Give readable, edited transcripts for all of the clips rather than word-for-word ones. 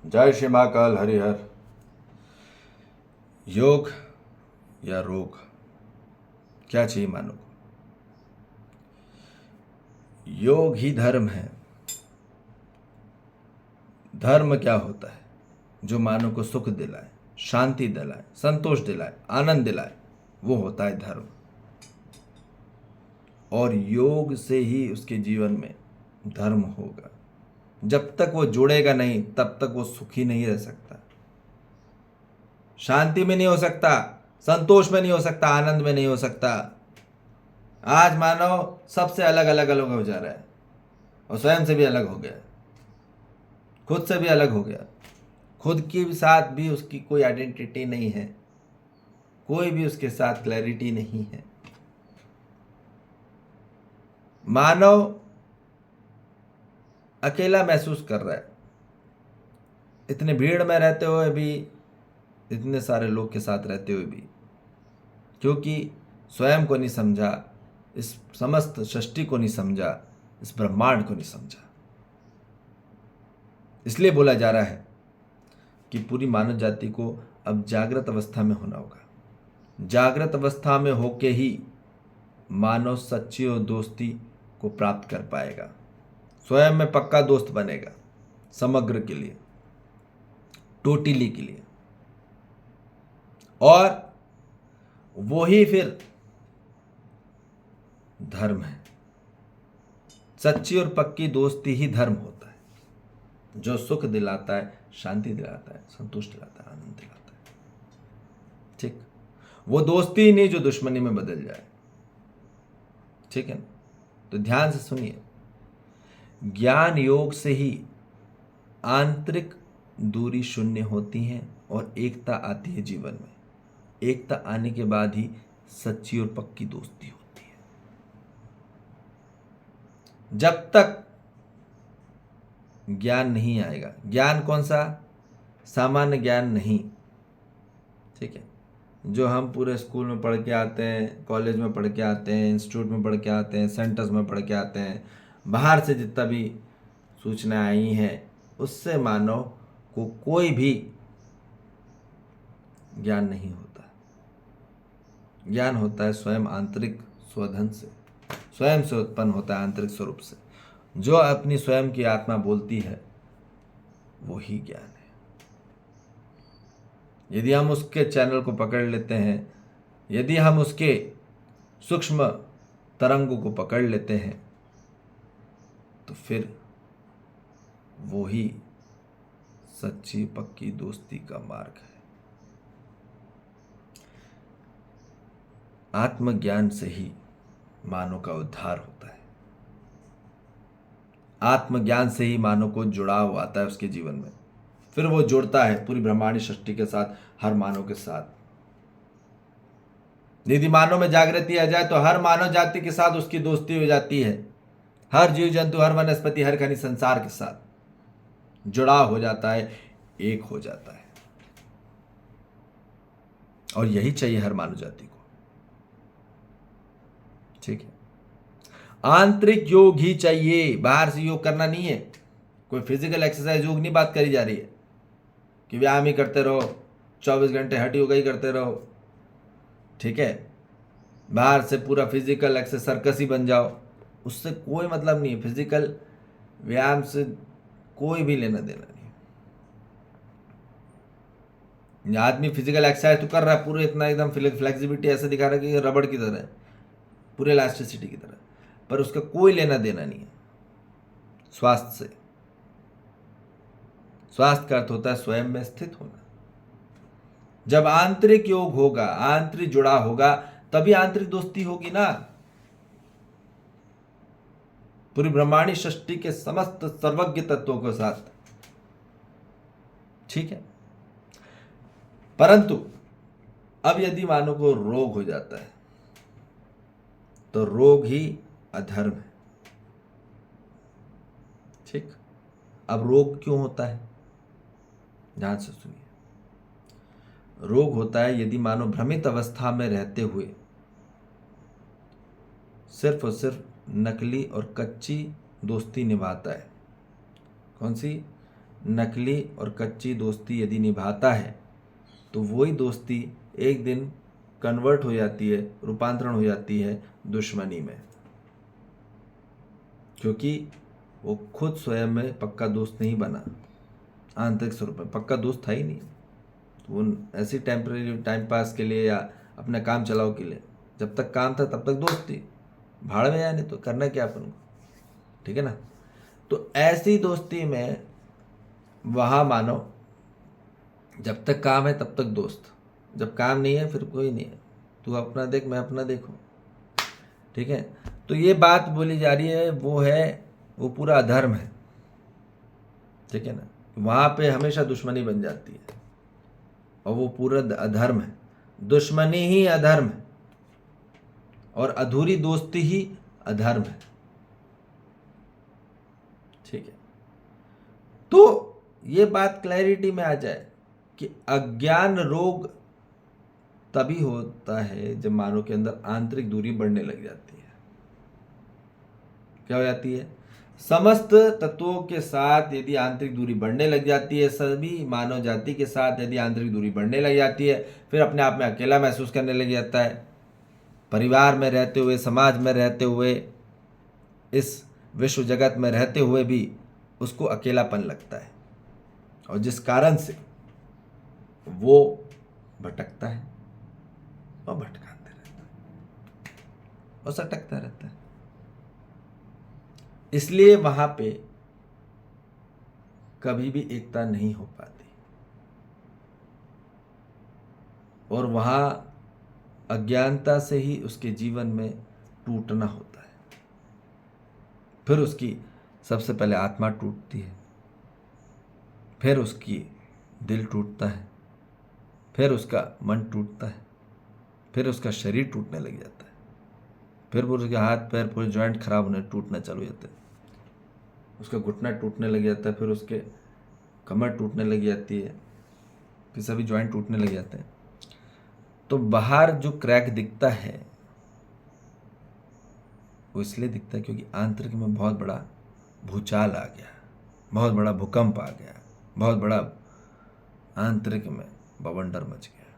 जय श्री महाकाल हरिहर। योग या रोग, क्या चाहिए मानव को? योग ही धर्म है। धर्म क्या होता है? जो मानव को सुख दिलाए, शांति दिलाए, संतोष दिलाए, आनंद दिलाए, वो होता है धर्म। और योग से ही उसके जीवन में धर्म होगा। जब तक वो जुड़ेगा नहीं, तब तक वो सुखी नहीं रह सकता, शांति में नहीं हो सकता, संतोष में नहीं हो सकता, आनंद में नहीं हो सकता। आज मानव सबसे अलग अलग अलग हो जा रहा है, और स्वयं से भी अलग हो गया, खुद से भी अलग हो गया। खुद के साथ भी उसकी कोई आइडेंटिटी नहीं है, कोई भी उसके साथ क्लैरिटी नहीं है। मानव अकेला महसूस कर रहा है, इतने भीड़ में रहते हुए भी, इतने सारे लोग के साथ रहते हुए भी, क्योंकि स्वयं को नहीं समझा, इस समस्त सृष्टि को नहीं समझा, इस ब्रह्मांड को नहीं समझा। इसलिए बोला जा रहा है कि पूरी मानव जाति को अब जागृत अवस्था में होना होगा। जागृत अवस्था में होके ही मानव सच्ची और दोस्ती को प्राप्त कर पाएगा, स्वयं में पक्का दोस्त बनेगा, समग्र के लिए, टोटली के लिए। और वो ही फिर धर्म है। सच्ची और पक्की दोस्ती ही धर्म होता है, जो सुख दिलाता है, शांति दिलाता है, संतुष्ट दिलाता है, आनंद दिलाता है। ठीक, वो दोस्ती ही नहीं जो दुश्मनी में बदल जाए। ठीक है ना? तो ध्यान से सुनिए। ज्ञान योग से ही आंतरिक दूरी शून्य होती है और एकता आती है जीवन में। एकता आने के बाद ही सच्ची और पक्की दोस्ती होती है। जब तक ज्ञान नहीं आएगा, ज्ञान कौन सा? सामान्य ज्ञान नहीं। ठीक है, जो हम पूरे स्कूल में पढ़ के आते हैं, कॉलेज में पढ़ के आते हैं, इंस्टीट्यूट में पढ़ के आते हैं, सेंटर्स में पढ़ के आते हैं, बाहर से जितना भी सूचनाएं आई हैं, उससे मानव को कोई भी ज्ञान नहीं होता। ज्ञान होता है स्वयं आंतरिक स्वधन से, स्वयं से उत्पन्न होता है, आंतरिक स्वरूप से। जो अपनी स्वयं की आत्मा बोलती है, वो ही ज्ञान है। यदि हम उसके चैनल को पकड़ लेते हैं, यदि हम उसके सूक्ष्म तरंगों को पकड़ लेते हैं, तो फिर वो ही सच्ची पक्की दोस्ती का मार्ग है। आत्मज्ञान से ही मानव का उद्धार होता है। आत्मज्ञान से ही मानव को जुड़ाव आता है उसके जीवन में। फिर वो जुड़ता है पूरी ब्रह्मांडी सृष्टि के साथ, हर मानव के साथ। यदि मानव में जागृति आ जाए तो हर मानव जाति के साथ उसकी दोस्ती हो जाती है। हर जीव जंतु, हर वनस्पति, हर खनिज संसार के साथ जुड़ाव हो जाता है, एक हो जाता है। और यही चाहिए हर मानव जाति को। ठीक है, आंतरिक योग ही चाहिए, बाहर से योग करना नहीं है। कोई फिजिकल एक्सरसाइज योग नहीं बात करी जा रही है कि व्यायाम ही करते रहो, 24 घंटे हट योगा ही करते रहो। ठीक है, बाहर से पूरा फिजिकल एक्सरसाइज सर्कस ही बन जाओ, उससे कोई मतलब नहीं है। फिजिकल व्यायाम से कोई भी लेना देना नहीं। आदमी फिजिकल एक्सरसाइज तो कर रहा है, पूरे इतना एकदम फ्लेक्सिबिलिटी ऐसे दिखा रहा है कि रबड़ की तरह है, पूरे इलास्टिसिटी की तरह, पर उसका कोई लेना देना नहीं है स्वास्थ्य से। स्वास्थ्य का अर्थ होता है स्वयं में स्थित होना। जब आंतरिक योग होगा, आंतरिक जुड़ा होगा, तभी आंतरिक दोस्ती होगी ना, पूरी ब्रह्मांडी सृष्टि के समस्त सर्वज्ञ तत्वों के साथ। ठीक है, परंतु अब यदि मानव को रोग हो जाता है, तो रोग ही अधर्म है। ठीक, अब रोग क्यों होता है? ध्यान से सुनिए। रोग होता है यदि मानव भ्रमित अवस्था में रहते हुए सिर्फ और सिर्फ नकली और कच्ची दोस्ती निभाता है। कौन सी? नकली और कच्ची दोस्ती यदि निभाता है तो वही दोस्ती एक दिन कन्वर्ट हो जाती है, रूपांतरण हो जाती है दुश्मनी में, क्योंकि वो खुद स्वयं में पक्का दोस्त नहीं बना, आंतरिक स्वरूप में पक्का दोस्त था ही नहीं। तो वो ऐसी टेम्परेरी टाइम पास के लिए या अपने काम चलाओ के लिए, जब तक काम था तब तक दोस्त थी, भाड़ में जाए, नहीं तो करना क्या अपन को, ठीक है ना। तो ऐसी दोस्ती में वहाँ मानो जब तक काम है तब तक दोस्त, जब काम नहीं है फिर कोई नहीं है, तू अपना देख मैं अपना देखूँ, ठीक है। तो ये बात बोली जा रही है, वो पूरा अधर्म है, ठीक है ना। वहाँ पे हमेशा दुश्मनी बन जाती है और वो पूरा अधर्म है, दुश्मनी ही अधर्म है और अधूरी दोस्ती ही अधर्म है, ठीक है। तो ये बात क्लैरिटी में आ जाए कि अज्ञान रोग तभी होता है जब मानव के अंदर आंतरिक दूरी बढ़ने लग जाती है। क्या हो जाती है? समस्त तत्वों के साथ यदि आंतरिक दूरी बढ़ने लग जाती है, सभी मानव जाति के साथ यदि आंतरिक दूरी बढ़ने लग जाती है, फिर अपने आप में अकेला महसूस करने लग जाता है। परिवार में रहते हुए, समाज में रहते हुए, इस विश्व जगत में रहते हुए भी उसको अकेलापन लगता है, और जिस कारण से वो भटकता है और भटकाते रहता है और सटकता रहता है। इसलिए वहां पे कभी भी एकता नहीं हो पाती और वहां अज्ञानता से ही उसके जीवन में टूटना होता है। फिर उसकी सबसे पहले आत्मा टूटती है, फिर उसकी दिल टूटता है, फिर उसका मन टूटता है, फिर उसका शरीर टूटने लग जाता है, फिर उसके हाथ पैर पूरे जॉइंट खराब होने टूटना चालू हो जाते हैं, उसका घुटना टूटने लग जाता है, फिर उसके कमर टूटने लग जाती है, फिर सभी जॉइंट टूटने लग जाते हैं। तो बाहर जो क्रैक दिखता है वो इसलिए दिखता है क्योंकि आंतरिक में बहुत बड़ा भूचाल आ गया, बहुत बड़ा भूकंप आ गया, बहुत बड़ा आंतरिक में बवंडर मच गया।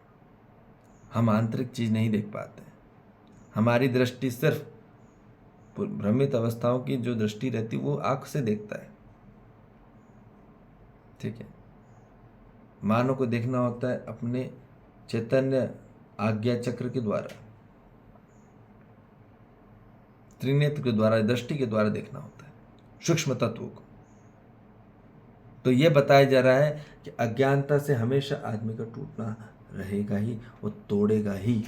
हम आंतरिक चीज नहीं देख पाते, हमारी दृष्टि सिर्फ भ्रमित अवस्थाओं की जो दृष्टि रहती वो आंख से देखता है, ठीक है। मानव को देखना होता है अपने चैतन्य आज्ञा चक्र के द्वारा, त्रिनेत्र के द्वारा, दृष्टि के द्वारा देखना होता है सूक्ष्म तत्वों को। तो यह बताया जा रहा है कि अज्ञानता से हमेशा आदमी का टूटना रहेगा ही, वो तोड़ेगा ही।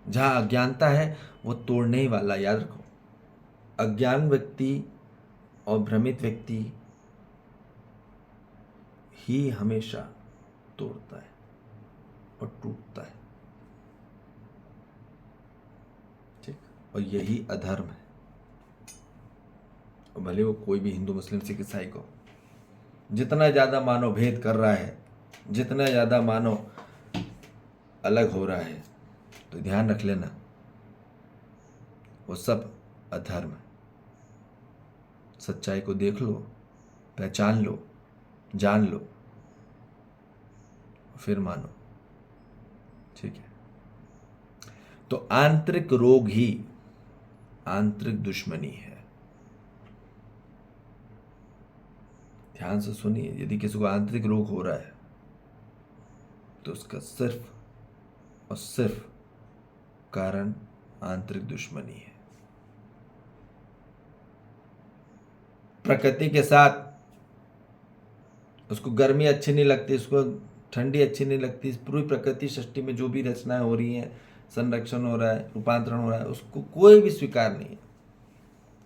जहां अज्ञानता है वो तोड़ने ही वाला, याद रखो। अज्ञान व्यक्ति और भ्रमित व्यक्ति ही हमेशा तोड़ता है और टूटता है, ठीक। और यही अधर्म है। और भले वो कोई भी हिंदू, मुस्लिम, सिख, ईसाई को जितना ज़्यादा मानव भेद कर रहा है, जितना ज़्यादा मानव अलग हो रहा है, तो ध्यान रख लेना वो सब अधर्म है। सच्चाई को देख लो, पहचान लो, जान लो, फिर मानो, ठीक है। तो आंतरिक रोग ही आंतरिक दुश्मनी है। ध्यान से सुनिए, यदि किसी को आंतरिक रोग हो रहा है तो उसका सिर्फ और सिर्फ कारण आंतरिक दुश्मनी है। प्रकृति के साथ उसको गर्मी अच्छी नहीं लगती, उसको ठंडी अच्छी नहीं लगती, पूरी प्रकृति सृष्टि में जो भी रचनाएं हो रही हैं, संरक्षण हो रहा है, रूपांतरण हो रहा है, उसको कोई भी स्वीकार नहीं है।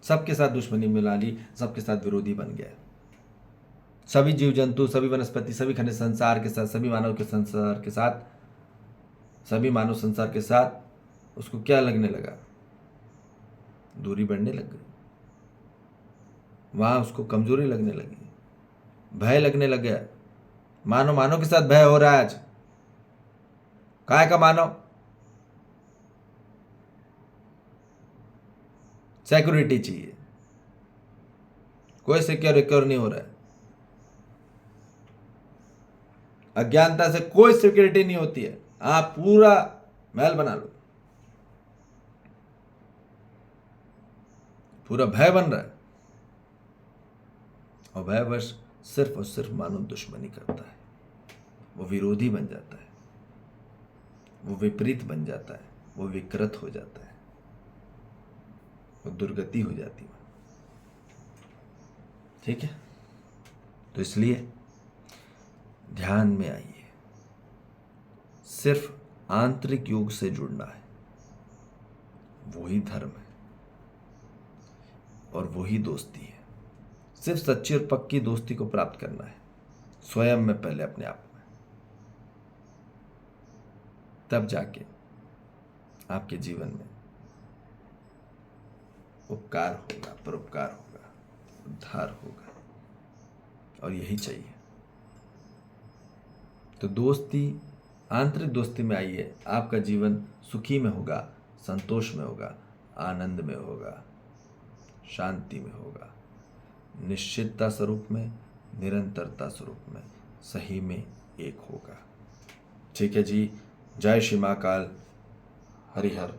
सबके साथ दुश्मनी मिला ली, सबके साथ विरोधी बन गया। सभी जीव जंतु, सभी वनस्पति, सभी खनिज संसार के साथ, सभी मानव के संसार के साथ, सभी मानव संसार के साथ उसको क्या लगने लगा? दूरी बढ़ने लग गई। वहां उसको कमजोरी लगने लगी, भय लगने लग गया। मानव के साथ भय हो रहा है आज। काय का मानव? सिक्योरिटी चाहिए, कोई सिक्योर नहीं हो रहा है। अज्ञानता से कोई सिक्योरिटी नहीं होती है। आप पूरा महल बना लो, पूरा भय बन रहा है, और भयवश सिर्फ और सिर्फ मानव दुश्मनी करता है, वो विरोधी बन जाता है, वो विपरीत बन जाता है, वो विकृत हो जाता है, वो दुर्गति हो जाती है। ठीक है, तो इसलिए ध्यान में आइए, सिर्फ आंतरिक योग से जुड़ना है, वही धर्म है और वही दोस्ती है। सिर्फ सच्ची और पक्की दोस्ती को प्राप्त करना है, स्वयं में पहले, अपने आप में, तब जाके आपके जीवन में उपकार होगा, परोपकार होगा, उद्धार होगा, और यही चाहिए। तो दोस्ती, आंतरिक दोस्ती में आइए, आपका जीवन सुखी में होगा, संतोष में होगा, आनंद में होगा, शांति में होगा, निश्चितता स्वरूप में, निरंतरता स्वरूप में, सही में एक होगा। ठीक है जी। जय श्री महाकाल। हरिहर।